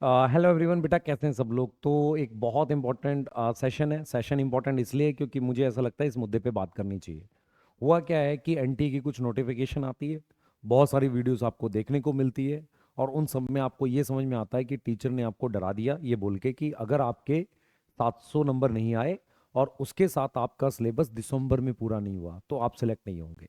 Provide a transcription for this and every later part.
Hello everyone, बेटा कैसे हैं सब लोग। तो एक बहुत इंपॉर्टेंट सेशन है। सेशन इंपॉर्टेंट इसलिए है क्योंकि मुझे ऐसा लगता है इस मुद्दे पे बात करनी चाहिए। हुआ क्या है कि एनटी की कुछ नोटिफिकेशन आती है, बहुत सारी वीडियोस आपको देखने को मिलती है, और उन सब में आपको ये समझ में आता है कि टीचर ने आपको डरा दिया ये बोल के कि अगर आपके 700 नंबर नहीं आए और उसके साथ आपका सिलेबस दिसंबर में पूरा नहीं हुआ तो आप सिलेक्ट नहीं होंगे।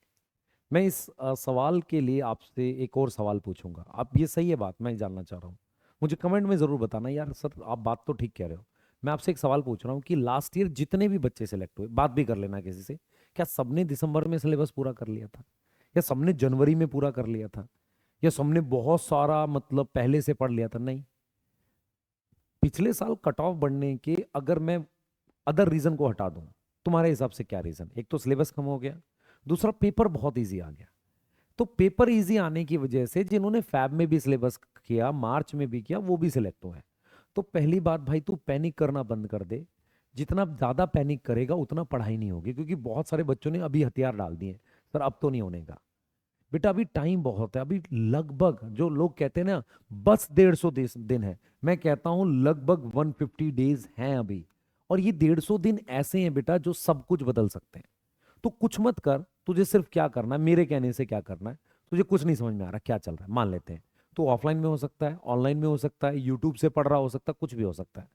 मैं इस सवाल के लिए आपसे एक और सवाल पूछूंगा। आप ये सही है बात, मैं जानना चाह रहा हूँ। मुझे कमेंट में ज़रूर बताना यार सर आप बात तो ठीक कह रहे हो। मैं आपसे एक सवाल पूछ रहा हूँ कि लास्ट ईयर जितने भी बच्चे सेलेक्ट हुए, बात भी कर लेना किसी से, क्या सबने दिसंबर में सिलेबस पूरा कर लिया था, या सबने जनवरी में पूरा कर लिया था, या सबने बहुत सारा मतलब पहले से पढ़ लिया था? नहीं। पिछले साल कट ऑफ बढ़ने के अगर मैं अदर रीजन को हटा दूं, तुम्हारे हिसाब से क्या रीजन? एक तो सिलेबस कम हो गया, दूसरा पेपर बहुत इजी आ गया। तो पेपर इजी आने की वजह से जिन्होंने फैब में भी सिलेबस किया, मार्च में भी किया, वो भी सिलेक्ट हुए। तो पहली बात भाई, तू पैनिक करना बंद कर दे। जितना ज्यादा पैनिक करेगा उतना पढ़ाई नहीं होगी, क्योंकि बहुत सारे बच्चों ने अभी हथियार डाल दिए सर अब तो नहीं होने का। बेटा अभी टाइम बहुत है। अभी लगभग जो लोग कहते हैं ना बस 150 दिन है, मैं कहता हूं लगभग 150 डेज हैं अभी। और ये 150 दिन ऐसे हैं बेटा जो सब कुछ बदल सकते हैं। तो कुछ मत कर, तुझे सिर्फ क्या करना है, मेरे कहने से क्या करना है। तुझे कुछ नहीं समझ में आ रहा क्या चल रहा है, मान लेते हैं तो ऑफलाइन में हो सकता है, ऑनलाइन में हो सकता है, यूट्यूब से पढ़ रहा हो सकता है, कुछ भी हो सकता है।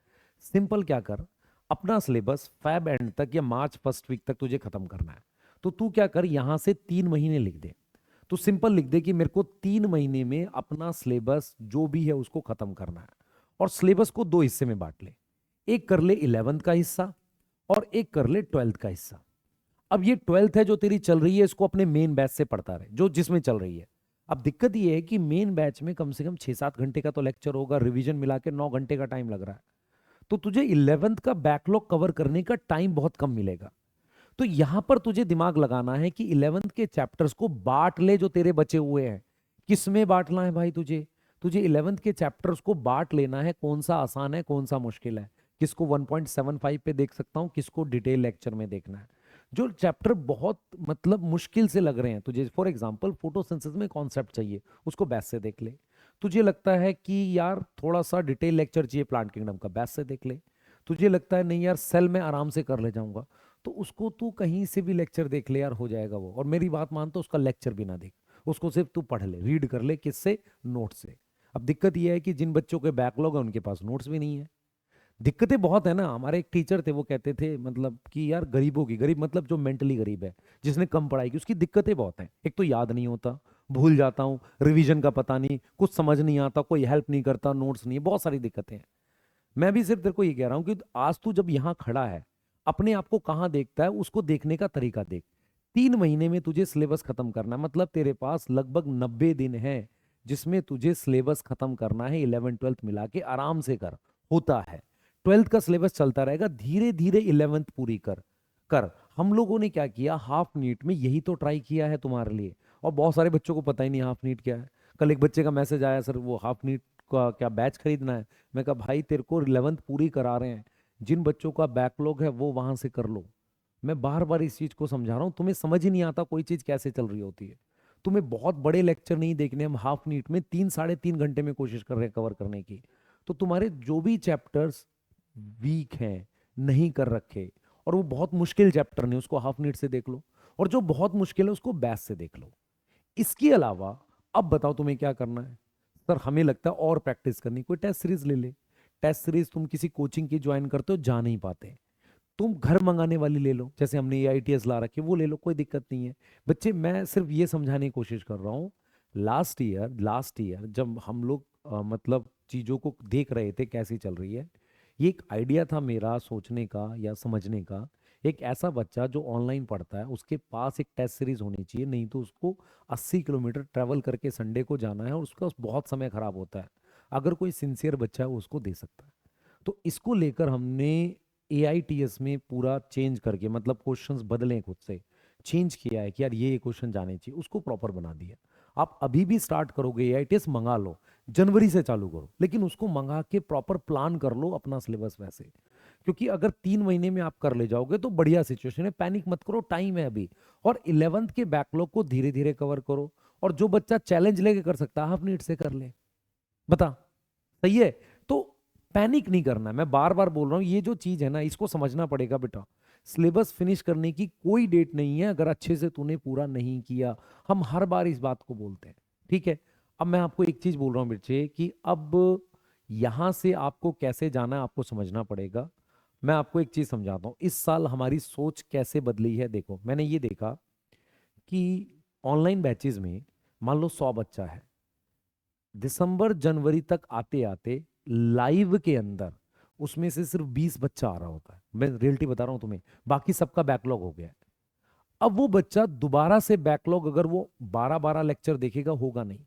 सिंपल क्या कर, अपना सिलेबस फैब एंड तक या मार्च फर्स्ट वीक तक तुझे खत्म करना है। तो तू क्या कर, यहां से 3 महीने लिख दे। तो सिंपल लिख दे कि मेरे को 3 महीने में अपना सिलेबस जो भी है उसको खत्म करना है। और सिलेबस को दो हिस्से में बांट ले, एक कर ले 11th का हिस्सा और एक कर ले 12th का हिस्सा। अब ये 12th है जो तेरी चल रही है, इसको अपने मेन बैच से पढ़ता रहे जो जिसमें चल रही है। अब दिक्कत ये है कि मेन बैच में कम से कम 6-7 घंटे का तो लेक्चर होगा, रिवीजन मिला के 9 घंटे का टाइम लग रहा है। तो तुझे 11th का बैकलॉग कवर करने का टाइम बहुत कम मिलेगा। तो यहां पर तुझे दिमाग लगाना है कि 11th के चैप्टर्स को बांट ले जो तेरे बचे हुए हैं। किसमें बांटना है भाई तुझे? तुझे 11th के चैप्टर्स को बांट लेना है, कौन सा आसान है कौन सा मुश्किल है। किसको 1.75 पे देख सकता हूं, किसको डिटेल लेक्चर में देखना है। जो चैप्टर बहुत मतलब मुश्किल से लग रहे हैं तुझे, फॉर एग्जांपल फोटोसिंथेसिस में कॉन्सेप्ट चाहिए, उसको बैच से देख ले। तुझे लगता है कि यार थोड़ा सा डिटेल लेक्चर चाहिए प्लांट किंगडम का, बैच से देख ले। तुझे लगता है नहीं यार सेल में आराम से कर ले जाऊंगा, तो उसको तू कहीं से भी लेक्चर देख ले यार, हो जाएगा वो। और मेरी बात मान, तो उसका लेक्चर भी ना देख, उसको सिर्फ तू पढ़ ले, रीड कर ले। किससे? नोट से। अब दिक्कत ये है कि जिन बच्चों के बैकलॉग है उनके पास नोट्स भी नहीं है। दिक्कतें बहुत है ना। हमारे एक टीचर थे, वो कहते थे मतलब कि यार गरीबों की, गरीब मतलब जो मेंटली गरीब है, जिसने कम पढ़ाई की, उसकी दिक्कतें बहुत हैं। एक तो याद नहीं होता, भूल जाता हूँ, रिवीजन का पता नहीं, कुछ समझ नहीं आता, कोई हेल्प नहीं करता, नोट्स नहीं है, बहुत सारी दिक्कतें हैं। मैं भी सिर्फ तेरे को ये कह रहा हूं कि आज तू जब यहां खड़ा है, अपने आप को कहां देखता है उसको देखने का तरीका देख। 3 महीने में तुझे सिलेबस खत्म करना है, मतलब तेरे पास लगभग 90 दिन है जिसमें तुझे सिलेबस खत्म करना है। 11th 12th मिला के आराम से कर, होता है। 12th का सिलेबस चलता रहेगा, धीरे धीरे 11th पूरी कर कर। हम लोगों ने क्या किया, हाफ नीट में यही तो ट्राई किया है तुम्हारे लिए। और बहुत सारे बच्चों को पता ही नहीं हाफ नीट क्या है। कल एक बच्चे का मैसेज आया, सर वो हाफ नीट का क्या बैच खरीदना है। मैं कहा भाई तेरे को 11th पूरी करा रहे हैं, जिन बच्चों का बैकलॉग है वो वहां से कर लो। मैं बार बार इस चीज को समझा रहा हूँ, तुम्हें समझ ही नहीं आता कोई चीज कैसे चल रही होती है। तुम्हें बहुत बड़े लेक्चर नहीं देखने, हम हाफ नीट में 3 साढ़े 3 घंटे में कोशिश कर रहे हैं कवर करने की। तो तुम्हारे जो भी चैप्टर्स वीक हैं, नहीं कर रखे, और वो बहुत मुश्किल चैप्टर नहीं, उसको हाफ नीट से देख लो। और जो बहुत मुश्किल है उसको बैच से देख लो। इसके अलावा अब बताओ तुम्हें क्या करना है। सर हमें लगता है और प्रैक्टिस करनी, कोई टेस्ट सीरीज ले ले। टेस्ट सीरीज तुम किसी कोचिंग की ज्वाइन करते हो, जा नहीं पाते, तुम घर मंगाने वाली ले लो, जैसे हमने AITS ला रखी है, वो ले लो, कोई दिक्कत नहीं है। बच्चे मैं सिर्फ ये समझाने की कोशिश कर रहा हूँ, लास्ट ईयर जब हम लोग मतलब चीज़ों को देख रहे थे कैसी चल रही है, ये एक आइडिया था मेरा सोचने का या समझने का। एक ऐसा बच्चा जो ऑनलाइन पढ़ता है उसके पास एक टेस्ट सीरीज होनी चाहिए, नहीं तो उसको 80 किलोमीटर ट्रैवल करके संडे को जाना है और उसका बहुत समय खराब होता है। अगर कोई सिंसियर बच्चा है वो उसको दे सकता है। तो इसको लेकर हमने AITS में पूरा चेंज करके, मतलब क्वेश्चंस बदले, खुद से चेंज किया है कि यार ये क्वेश्चन जाने चाहिए, उसको प्रॉपर बना दिया। आप अभी भी स्टार्ट करोगे AITS मंगा लो, जनवरी से चालू करो, लेकिन उसको मंगा के प्रॉपर प्लान कर लो अपना सिलेबस वैसे। क्योंकि अगर 3 महीने में आप कर ले जाओगे तो बढ़िया सिचुएशन है, पैनिक मत करो, टाइम है अभी। और 11th के बैकलॉग को धीरे धीरे कवर करो। और जो बच्चा चैलेंज लेके कर सकता है हाफ नीट से कर ले। बता, सही है? तो पैनिक नहीं करना है, मैं बार बार बोल रहा हूँ, ये जो चीज है ना इसको समझना पड़ेगा बेटा। सिलेबस फिनिश करने की कोई डेट नहीं है अगर अच्छे से तूने पूरा नहीं किया। हम हर बार इस बात को बोलते हैं, ठीक है। अब मैं आपको एक चीज बोल रहा हूँ बच्चे कि अब यहां से आपको कैसे जाना है आपको समझना पड़ेगा। मैं आपको एक चीज समझाता हूँ, इस साल हमारी सोच कैसे बदली है। देखो मैंने ये देखा कि ऑनलाइन बैचेज में मान लो 100 बच्चा है, दिसंबर जनवरी तक आते आते लाइव के अंदर उसमें से सिर्फ 20 बच्चा आ रहा होता है। मैं रियलिटी बता रहा हूं तुम्हें, बाकी सबका बैकलॉग हो गया है। अब वो बच्चा दोबारा से बैकलॉग अगर वो 12-12 लेक्चर देखेगा होगा नहीं।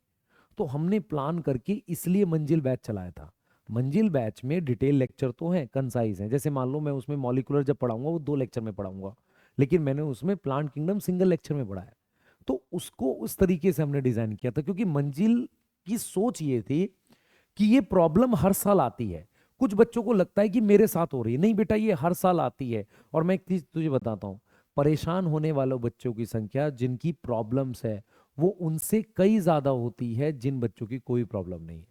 तो हमने प्लान करके इसलिए मंजिल बैच चलाया था। मंजिल बैच में डिटेल लेक्चर तो हैं, कंसाइज हैं। जैसे मान लो मैं उसमें मॉलिक्यूलर जब पढ़ाऊंगा वो 2 लेक्चर में पढ़ाऊंगा, लेकिन मैंने उसमें प्लांट किंगडम सिंगल लेक्चर में पढ़ाया। तो उसको उस तरीके से हमने डिजाइन किया था, क्योंकि मंजिल की सोच ये थी कि ये प्रॉब्लम हर साल आती है। कुछ बच्चों को लगता है कि मेरे साथ हो रही है, नहीं बेटा ये हर साल आती है। और मैं एक चीज तुझे बताता हूँ, परेशान होने वालों बच्चों की संख्या जिनकी प्रॉब्लम्स है वो उनसे कई ज्यादा होती है जिन बच्चों की कोई प्रॉब्लम नहीं है।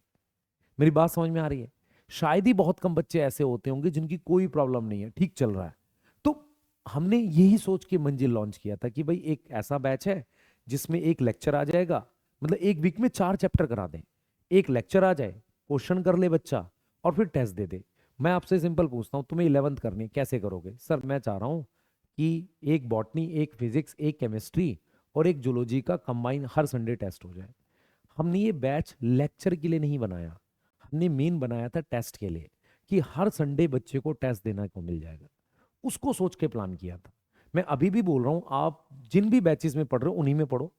मेरी बात समझ में आ रही है? शायद ही बहुत कम बच्चे ऐसे होते होंगे जिनकी कोई प्रॉब्लम नहीं है, ठीक चल रहा है। तो हमने यही सोच के मंजिल लॉन्च किया था कि भाई एक ऐसा बैच है जिसमें एक लेक्चर आ जाएगा, मतलब एक वीक में 4 चैप्टर करा दें, एक लेक्चर आ जाए, क्वेश्चन कर ले बच्चा और फिर टेस्ट दे दे। मैं आपसे सिंपल पूछता हूँ, तुम्हें 11th करनी है, कैसे करोगे? सर मैं चाह रहा हूँ कि एक बॉटनी, एक फिजिक्स, एक केमिस्ट्री और एक जूलॉजी का कंबाइन हर संडे टेस्ट हो जाए। हमने ये बैच लेक्चर के लिए नहीं बनाया, हमने मेन बनाया था टेस्ट के लिए, कि हर संडे बच्चे को टेस्ट देना को मिल जाएगा। उसको सोच के प्लान किया था। मैं अभी भी बोल रहा हूं, आप जिन भी बैचेस में पढ़ रहे हो उन्हीं में पढ़ो,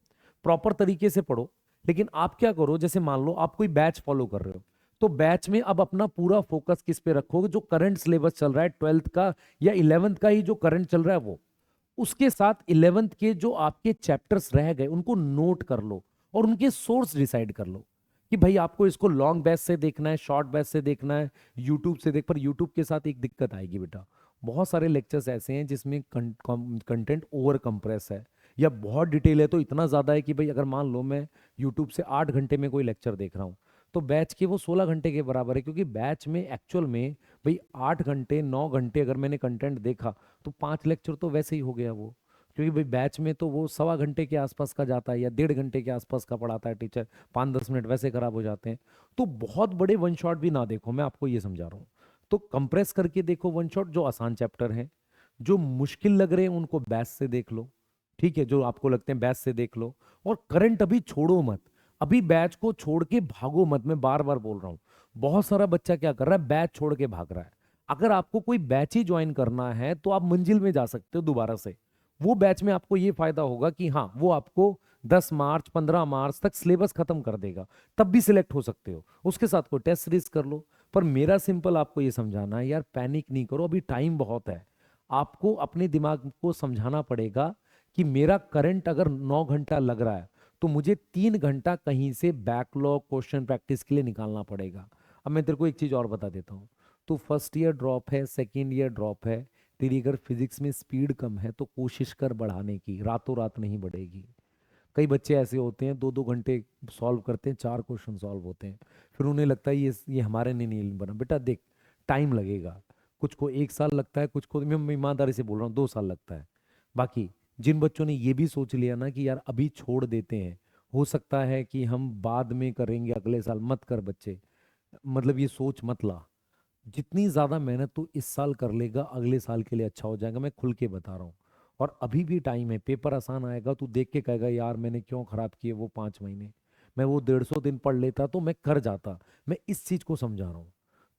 प्रॉपर तरीके से पढ़ो। लेकिन आप क्या करो, जैसे मान लो आप कोई बैच फॉलो कर रहे हो, तो बैच में अब अपना पूरा फोकस किस पे रखोगे? जो करंट सिलेबस चल रहा है 12th का या 11th का ही जो करंट चल रहा है वो, उसके साथ 11th के जो आपके चैप्टर्स रह गए उनको नोट कर लो और उनके सोर्स डिसाइड कर लो कि भाई आपको इसको लॉन्ग बैच से देखना है, शॉर्ट बैच से देखना है, यूट्यूब से देख। पर यूट्यूब के साथ एक दिक्कत आएगी बेटा, बहुत सारे लेक्चर्स ऐसे हैं जिसमें कंटेंट ओवर कंप्रेस है या बहुत डिटेल है, तो इतना ज़्यादा है कि भाई अगर मान लो मैं यूट्यूब से 8 घंटे में कोई लेक्चर देख रहा हूँ तो बैच के वो 16 घंटे के बराबर है। क्योंकि बैच में एक्चुअल में भाई 8 घंटे 9 घंटे अगर मैंने कंटेंट देखा तो 5 लेक्चर तो वैसे ही हो गया वो। क्योंकि भाई बैच में तो वो 1.25 घंटे के आसपास का जाता है या 1.5 घंटे के आसपास का पढ़ाता है टीचर, 5-10 मिनट वैसे खराब हो जाते हैं। तो बहुत बड़े वन शॉट भी ना देखो, मैं आपको ये समझा रहा हूँ। तो कंप्रेस करके देखो वन शॉट, जो आसान चैप्टर हैं, जो मुश्किल लग रहे हैं उनको बैच से देख लो, ठीक है, जो आपको लगते हैं बैच से देख लो। और करंट अभी छोड़ो मत, अभी बैच को छोड़ के भागो मत। मैं बार बार बोल रहा हूँ, बहुत सारा बच्चा क्या कर रहा है, बैच छोड़ के भाग रहा है। अगर आपको कोई बैच ही ज्वाइन करना है तो आप मंजिल में जा सकते हो दोबारा से। वो बैच में आपको ये फायदा होगा कि हाँ वो आपको 10 मार्च 15 मार्च तक सिलेबस खत्म कर देगा, तब भी सिलेक्ट हो सकते हो, उसके साथ कोई टेस्ट सीरीज कर लो। पर मेरा सिंपल आपको ये समझाना है यार, पैनिक नहीं करो, अभी टाइम बहुत है। आपको अपने दिमाग को समझाना पड़ेगा कि मेरा करंट अगर 9 घंटा लग रहा है तो मुझे 3 घंटा कहीं से बैकलॉग क्वेश्चन प्रैक्टिस के लिए निकालना पड़ेगा। अब मैं तेरे को एक चीज और बता देता हूँ, तो फर्स्ट ईयर ड्रॉप है, सेकेंड ईयर ड्रॉप है, तेरी अगर फिजिक्स में स्पीड कम है तो कोशिश कर बढ़ाने की, रातों रात नहीं बढ़ेगी। कई बच्चे ऐसे होते हैं 2-2 घंटे सॉल्व करते हैं, 4 क्वेश्चन सॉल्व होते हैं, फिर उन्हें लगता है ये हमारे लिए नहीं बना। बेटा देख, टाइम लगेगा, कुछ को 1 साल लगता है, कुछ को, मैं ईमानदारी से बोल रहा हूँ, 2 साल लगता है। बाकी जिन बच्चों ने ये भी सोच लिया ना कि यार अभी छोड़ देते हैं, हो सकता है कि हम बाद में करेंगे अगले साल, मत कर बच्चे। मतलब ये सोच मत ला। जितनी ज्यादा मेहनत तू इस साल कर लेगा अगले साल के लिए अच्छा हो जाएगा, मैं खुल के बता रहा हूँ। और अभी भी टाइम है, पेपर आसान आएगा, तू देख के कहेगा यार मैंने क्यों खराब किए वो 5 महीने। मैं वो 150 दिन पढ़ लेता तो मैं कर जाता। मैं इस चीज को समझा रहा हूँ।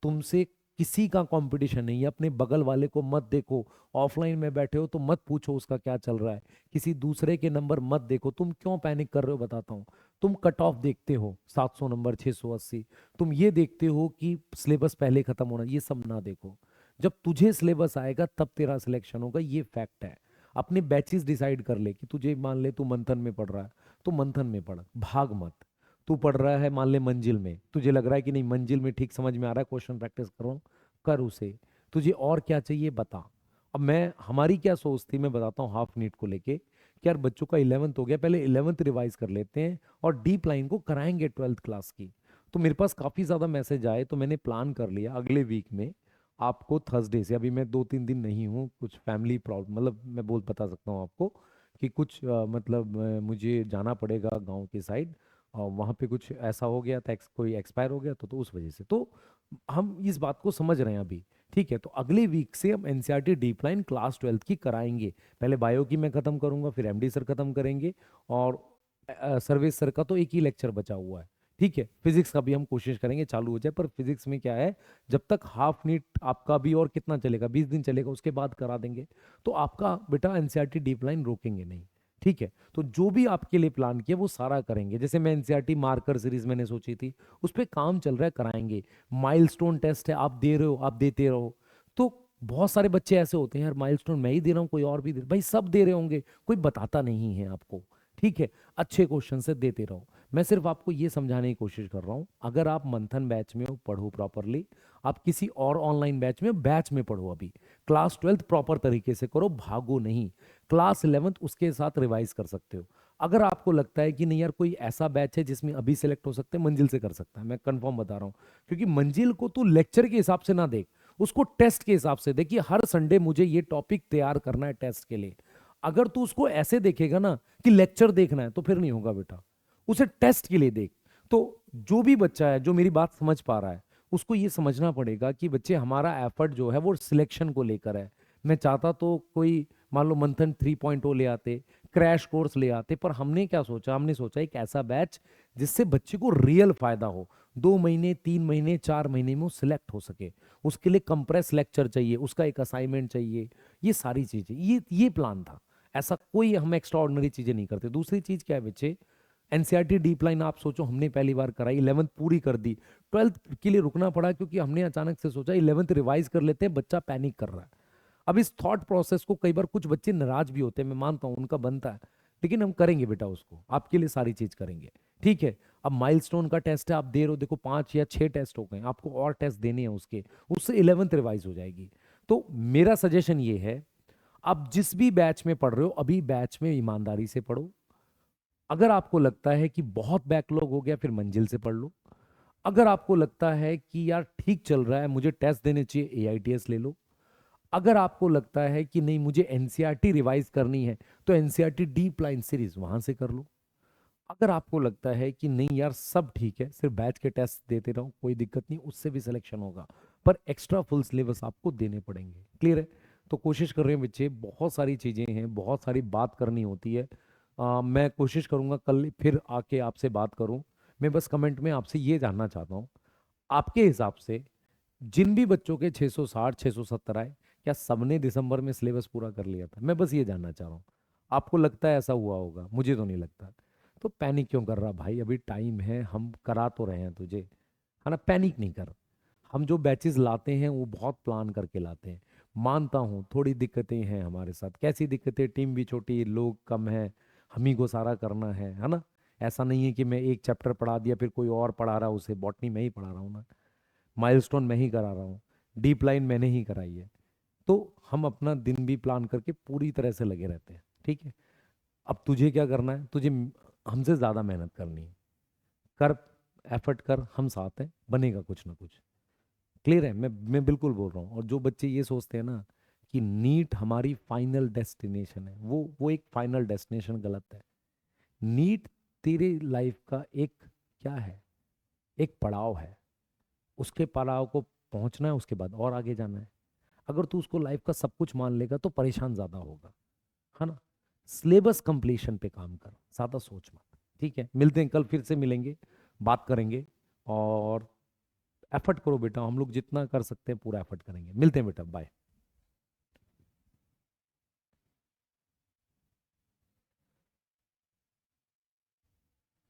तुमसे किसी का कंपटीशन नहीं है, अपने बगल वाले को मत देखो। ऑफलाइन में बैठे हो तो मत पूछो उसका क्या चल रहा है, किसी दूसरे के नंबर मत देखो। तुम क्यों पैनिक कर रहे हो बताता हूँ। तुम कट ऑफ देखते हो 700 नंबर, 680, तुम ये देखते हो कि सिलेबस पहले खत्म होना, ये सब ना देखो। जब तुझे सिलेबस आएगा तब तेरा सिलेक्शन होगा, ये फैक्ट है। अपने बैचेस डिसाइड कर ले कि तुझे, मान ले तू मंथन में पढ़ रहा है तो मंथन में पढ़, भाग मत। तू पढ़ रहा है मान ले मंजिल में, तुझे लग रहा है कि नहीं मंजिल में ठीक समझ में आ रहा है, क्वेश्चन प्रैक्टिस करो, कर उसे। तुझे और क्या चाहिए बता। अब मैं, हमारी क्या सोच थी मैं बताता हूँ हाफ नीट को लेके, कि यार बच्चों का 11th हो गया, पहले 11th रिवाइज कर लेते हैं और डीप लाइन को कराएंगे 12th क्लास की। तो मेरे पास काफ़ी ज़्यादा मैसेज आए, तो मैंने प्लान कर लिया अगले वीक में आपको थर्सडे से, अभी मैं 2-3 दिन नहीं हूँ, कुछ फैमिली प्रॉब्लम, मतलब मैं बोल बता सकता हूँ आपको कि कुछ मतलब मुझे जाना पड़ेगा गांव के साइड, और वहाँ पे कुछ ऐसा हो गया था, कोई एक्सपायर हो गया तो उस वजह से तो हम इस बात को समझ रहे हैं अभी। ठीक है, तो अगले वीक से हम NCERT deep line class 12th की कराएंगे। पहले बायो की मैं ख़त्म करूंगा, फिर एमडी सर ख़त्म करेंगे, और सर्वेश सर का तो एक ही लेक्चर बचा हुआ है। ठीक है, फिजिक्स का भी हम कोशिश करेंगे चालू हो जाए, पर फिजिक्स में क्या है, जब तक हाफ नीट आपका भी और कितना चलेगा, 20 दिन चलेगा, उसके बाद करा देंगे। तो आपका बेटा एनसीईआरटी डीप लाइन रोकेंगे नहीं। ठीक है, तो जो भी आपके लिए प्लान किया वो सारा करेंगे। जैसे मैं एनसीईआरटी मार्कर सीरीज मैंने सोची थी, उस पर काम चल रहा है, कराएंगे। माइलस्टोन टेस्ट है, आप दे रहे हो, आप देते रहो। तो बहुत सारे बच्चे ऐसे होते हैं, यार माइलस्टोन मैं ही दे रहा हूँ, कोई और भी दे, भाई सब दे रहे होंगे, कोई बताता नहीं है आपको। ठीक है, अच्छे क्वेश्चन से देते रहो। मैं सिर्फ आपको ये समझाने की कोशिश कर रहा हूँ, अगर आप मंथन बैच में हो पढ़ो प्रॉपरली, आप किसी और ऑनलाइन बैच में पढ़ो। अभी क्लास 12th प्रॉपर तरीके से करो, भागो नहीं। क्लास 11th उसके साथ रिवाइज कर सकते हो। अगर आपको लगता है कि नहीं यार कोई ऐसा बैच है जिसमें अभी सेलेक्ट हो सकते हैं, मंजिल से कर सकता है, मैं कंफर्म बता रहा हूँ। क्योंकि मंजिल को तू लेक्चर के हिसाब से ना देख, उसको टेस्ट के हिसाब से देखिए। हर संडे मुझे ये टॉपिक तैयार करना है टेस्ट के लिए। अगर तू उसको ऐसे देखेगा ना कि लेक्चर देखना है, तो फिर नहीं होगा बेटा, उसे टेस्ट के लिए देख। तो जो भी बच्चा है जो मेरी बात समझ पा रहा है, उसको ये समझना पड़ेगा कि बच्चे हमारा एफर्ट जो है वो सिलेक्शन को लेकर है। मैं चाहता तो कोई मान लो मंथन 3.0 ले आते, क्रैश कोर्स ले आते, पर हमने क्या सोचा, हमने सोचा एक ऐसा बैच जिससे बच्चे को रियल फायदा हो, 2 महीने 3 महीने 4 महीने में वो सिलेक्ट हो सके। उसके लिए कंप्रेस लेक्चर चाहिए, उसका एक असाइनमेंट चाहिए, ये सारी चीजें, ये प्लान था। ऐसा कोई हम एक्स्ट्रा ऑर्डिनरी चीजें नहीं करते। दूसरी चीज क्या है बच्चे, एनसीईआरटी डीप लाइन आप सोचो हमने पहली बार कराई, 11th पूरी कर दी, 12th के लिए रुकना पड़ा क्योंकि हमने अचानक से सोचा 11th रिवाइज कर लेते हैं, बच्चा पैनिक कर रहा है। अब इस थॉट प्रोसेस को कई बार कुछ बच्चे नाराज भी होते हैं, मैं मानता हूं उनका बनता है, लेकिन हम करेंगे बेटा, उसको आपके लिए सारी चीज करेंगे। ठीक है, अब माइलस्टोन का टेस्ट है, आप दे रहे हो, देखो 5 या 6 टेस्ट हो गए, आपको और टेस्ट देने हैं उसके, उससे 11th रिवाइज हो जाएगी। तो मेरा सजेशन ये है, आप जिस भी बैच में पढ़ रहे हो अभी बैच में ईमानदारी से पढ़ो। अगर आपको लगता है कि बहुत बैकलॉग हो गया, फिर मंजिल से पढ़ लो। अगर आपको लगता है कि यार ठीक चल रहा है, मुझे टेस्ट देने चाहिए, एआईटीएस ले लो। अगर आपको लगता है कि नहीं मुझे एनसीईआरटी रिवाइज करनी है, तो एनसीईआरटी डीप लाइन सीरीज वहां से कर लो। अगर आपको लगता है कि नहीं यार सब ठीक है, सिर्फ बैच के टेस्ट देते रहो, कोई दिक्कत नहीं, उससे भी सिलेक्शन होगा, पर एक्स्ट्रा फुल सिलेबस आपको देने पड़ेंगे। क्लियर है? तो कोशिश कर रहे हैं बच्चे, बहुत सारी चीज़ें हैं, बहुत सारी बात करनी होती है। मैं कोशिश करूंगा कल फिर आके आपसे बात करूं। मैं बस कमेंट में आपसे ये जानना चाहता हूं, आपके हिसाब से जिन भी बच्चों के 660 670 आए, क्या सबने दिसंबर में सिलेबस पूरा कर लिया था? मैं बस ये जानना चाह रहा हूँ। आपको लगता है ऐसा हुआ होगा? मुझे तो नहीं लगता। तो पैनिक क्यों कर रहा भाई, अभी टाइम है, हम करा तो रहे हैं तुझे, है ना? पैनिक नहीं कर। हम जो बैचेस लाते हैं वो बहुत प्लान करके लाते हैं। मानता हूँ थोड़ी दिक्कतें हैं हमारे साथ, कैसी दिक्कतें, टीम भी छोटी, लोग कम है, हम ही को सारा करना है ना? ऐसा नहीं है कि मैं एक चैप्टर पढ़ा दिया फिर कोई और पढ़ा रहा, उसे बॉटनी मैं ही पढ़ा रहा हूँ ना, माइलस्टोन मैं ही करा रहा हूँ, डीप लाइन मैंने ही कराई है। तो हम अपना दिन भी प्लान करके पूरी तरह से लगे रहते हैं। ठीक है, अब तुझे क्या करना है, तुझे हमसे ज़्यादा मेहनत करनी है, कर, एफर्ट कर, हम साथ हैं, बनेगा कुछ ना कुछ। क्लियर है? मैं बिल्कुल बोल रहा हूँ। और जो बच्चे ये सोचते हैं ना कि नीट हमारी फाइनल डेस्टिनेशन है, वो एक फाइनल डेस्टिनेशन गलत है। नीट तेरे लाइफ का एक क्या है, एक पड़ाव है। उसके पड़ाव को पहुंचना है, उसके बाद और आगे जाना है। अगर तू उसको लाइफ का सब कुछ मान लेगा तो परेशान ज्यादा होगा, है ना? सिलेबस कंप्लीशन पे काम कर, ज्यादा सोच मत। ठीक है, मिलते हैं कल, फिर से मिलेंगे, बात करेंगे। और एफर्ट करो बेटा, हम लोग जितना कर सकते हैं पूरा एफर्ट करेंगे। मिलते हैं बेटा, बाय।